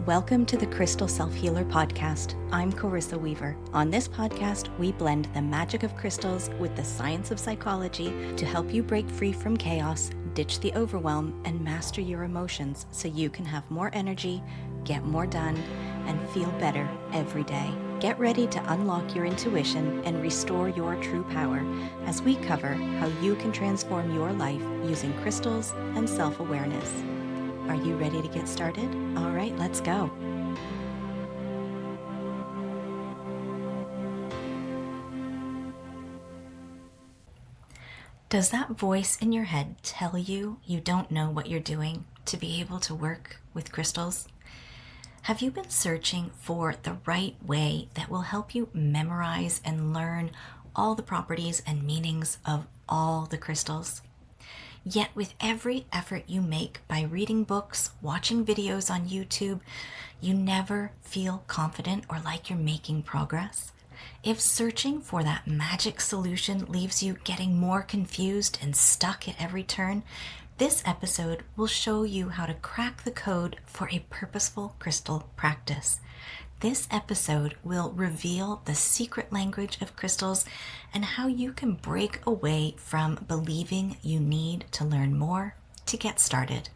Welcome to the Crystal Self-Healer Podcast. I'm Carissa Weaver. On this podcast, we blend the magic of crystals with the science of psychology to help you break free from chaos, ditch the overwhelm, and master your emotions so you can have more energy, get more done, and feel better every day. Get ready to unlock your intuition and restore your true power as we cover how you can transform your life using crystals and self-awareness. Are you ready to get started? All right, let's go. Does that voice in your head tell you you don't know what you're doing to be able to work with crystals? Have you been searching for the right way that will help you memorize and learn all the properties and meanings of all the crystals? Yet with every effort you make by reading books, watching videos on YouTube, you never feel confident or like you're making progress? If searching for that magic solution leaves you getting more confused and stuck at every turn, this episode will show you how to crack the code for a purposeful crystal practice. This episode will reveal the secret language of crystals and how you can break away from believing you need to learn more to get started.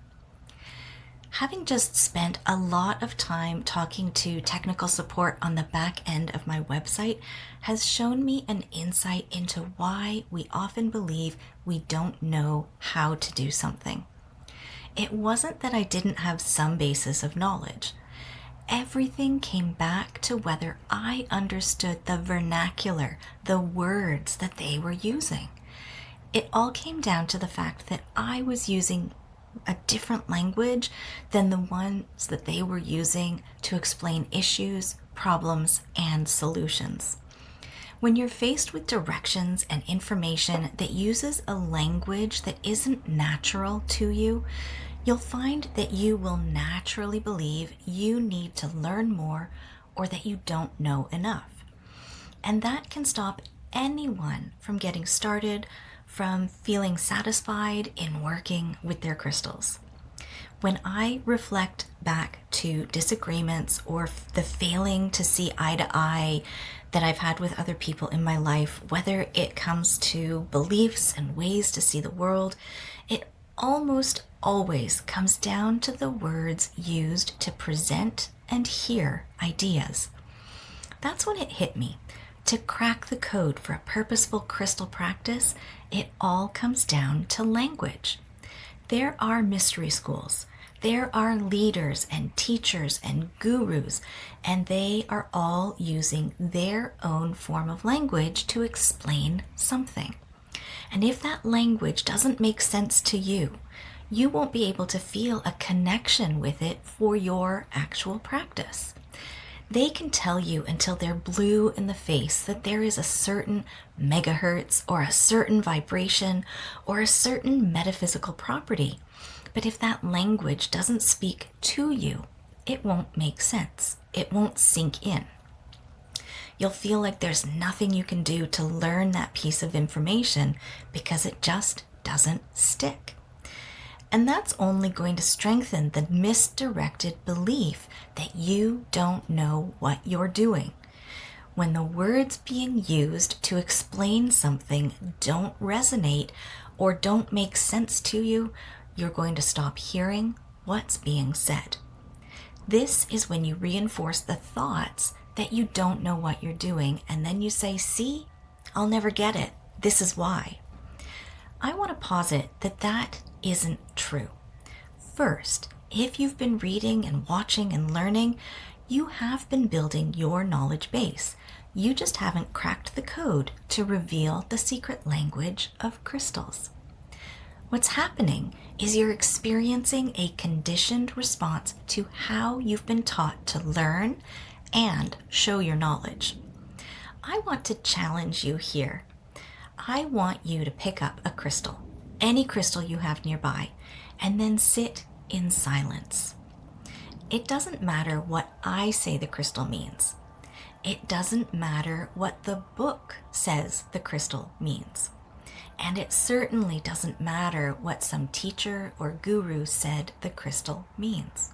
Having just spent a lot of time talking to technical support on the back end of my website has shown me an insight into why we often believe we don't know how to do something. It wasn't that I didn't have some basis of knowledge. Everything came back to whether I understood the vernacular, the words that they were using. It all came down to the fact that I was using a different language than the ones that they were using to explain issues, problems, and solutions. When you're faced with directions and information that uses a language that isn't natural to you, you'll find that you will naturally believe you need to learn more or that you don't know enough. And that can stop anyone from getting started, from feeling satisfied in working with their crystals. When I reflect back to disagreements or the failing to see eye to eye that I've had with other people in my life, whether it comes to beliefs and ways to see the world, it almost always comes down to the words used to present and hear ideas. That's when it hit me. To crack the code for a purposeful crystal practice, it all comes down to language. There are mystery schools. There are leaders and teachers and gurus, and they are all using their own form of language to explain something. And if that language doesn't make sense to you, you won't be able to feel a connection with it for your actual practice. They can tell you until they're blue in the face that there is a certain megahertz or a certain vibration or a certain metaphysical property. But if that language doesn't speak to you, it won't make sense. It won't sink in. You'll feel like there's nothing you can do to learn that piece of information because it just doesn't stick. And that's only going to strengthen the misdirected belief that you don't know what you're doing. When the words being used to explain something don't resonate or don't make sense to you, you're going to stop hearing what's being said. This is when you reinforce the thoughts that you don't know what you're doing, and then you say, see, I'll never get it. This is why. I want to posit that that isn't true. First, if you've been reading and watching and learning, you have been building your knowledge base. You just haven't cracked the code to reveal the secret language of crystals. What's happening is you're experiencing a conditioned response to how you've been taught to learn and show your knowledge. I want to challenge you here. I want you to pick up a crystal, any crystal you have nearby, and then sit in silence. It doesn't matter what I say the crystal means. It doesn't matter what the book says the crystal means. And it certainly doesn't matter what some teacher or guru said the crystal means.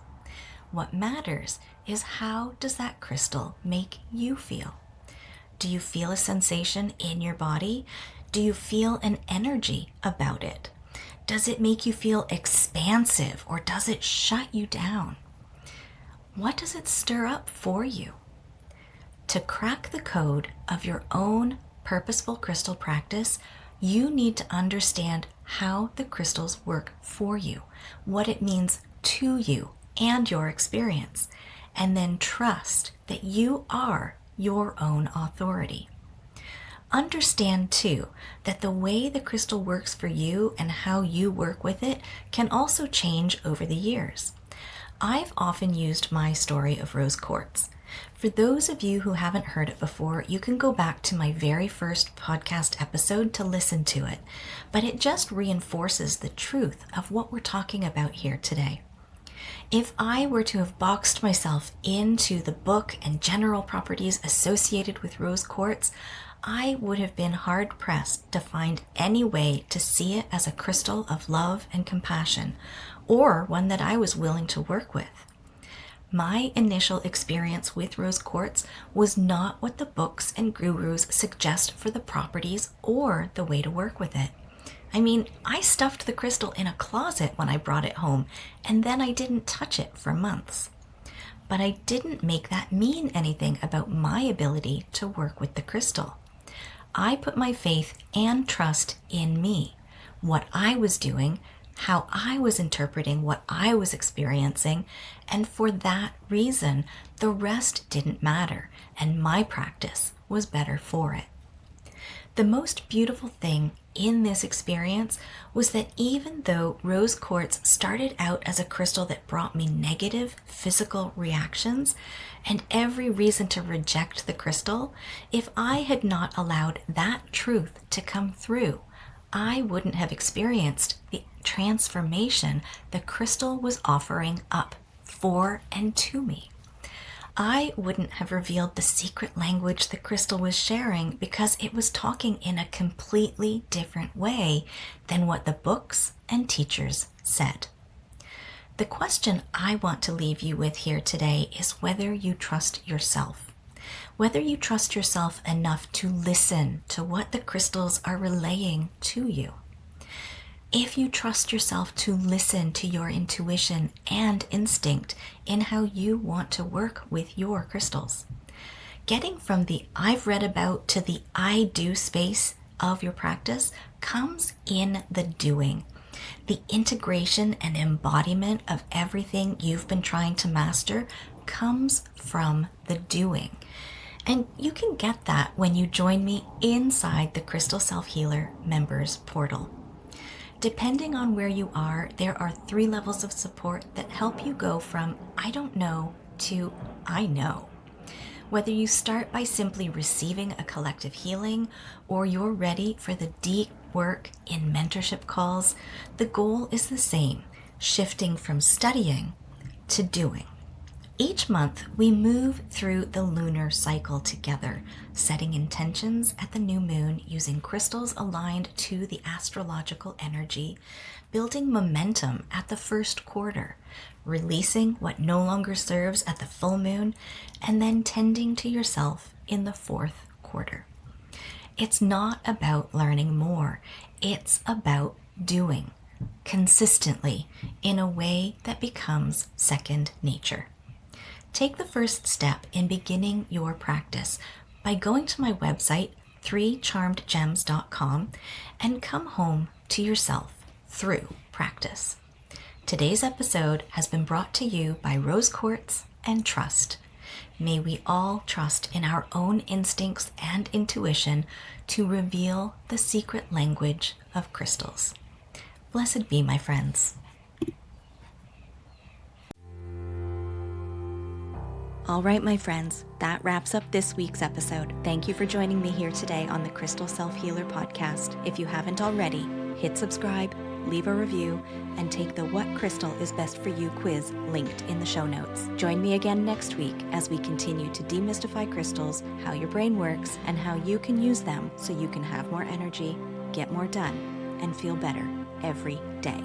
What matters is how does that crystal make you feel? Do you feel a sensation in your body? Do you feel an energy about it? Does it make you feel expansive or does it shut you down? What does it stir up for you? To crack the code of your own purposeful crystal practice, you need to understand how the crystals work for you, what it means to you and your experience, and then trust that you are your own authority. Understand too that the way the crystal works for you and how you work with it can also change over the years. I've often used my story of rose quartz. For those of you who haven't heard it before, you can go back to my very first podcast episode to listen to it, but it just reinforces the truth of what we're talking about here today. If I were to have boxed myself into the book and general properties associated with rose quartz, I would have been hard-pressed to find any way to see it as a crystal of love and compassion, or one that I was willing to work with. My initial experience with rose quartz was not what the books and gurus suggest for the properties or the way to work with it. I mean, I stuffed the crystal in a closet when I brought it home, and then I didn't touch it for months. But I didn't make that mean anything about my ability to work with the crystal. I put my faith and trust in me, what I was doing, how I was interpreting what I was experiencing, and for that reason, the rest didn't matter, and my practice was better for it. The most beautiful thing in this experience was that even though rose quartz started out as a crystal that brought me negative physical reactions and every reason to reject the crystal, if I had not allowed that truth to come through, I wouldn't have experienced the transformation the crystal was offering up for and to me. I wouldn't have revealed the secret language the crystal was sharing because it was talking in a completely different way than what the books and teachers said. The question I want to leave you with here today is whether you trust yourself. Whether you trust yourself enough to listen to what the crystals are relaying to you. If you trust yourself to listen to your intuition and instinct in how you want to work with your crystals. Getting from the I've read about to the I do space of your practice comes in the doing. The integration and embodiment of everything you've been trying to master comes from the doing. And you can get that when you join me inside the Crystal Self-Healer Members Portal. Depending on where you are, there are 3 levels of support that help you go from I don't know to I know. Whether you start by simply receiving a collective healing or you're ready for the deep work in mentorship calls, the goal is the same, shifting from studying to doing. Each month, we move through the lunar cycle together, setting intentions at the new moon using crystals aligned to the astrological energy, building momentum at the first quarter, releasing what no longer serves at the full moon, and then tending to yourself in the 4th quarter. It's not about learning more. It's about doing consistently in a way that becomes second nature. Take the first step in beginning your practice by going to my website, 3charmedgems.com, and come home to yourself through practice. Today's episode has been brought to you by Rose Quartz and Trust. May we all trust in our own instincts and intuition to reveal the secret language of crystals. Blessed be, my friends. All right, my friends, that wraps up this week's episode. Thank you for joining me here today on the Crystal Self-Healer podcast. If you haven't already, hit subscribe, leave a review, and take the What Crystal is Best for You quiz linked in the show notes. Join me again next week as we continue to demystify crystals, how your brain works, and how you can use them so you can have more energy, get more done, and feel better every day.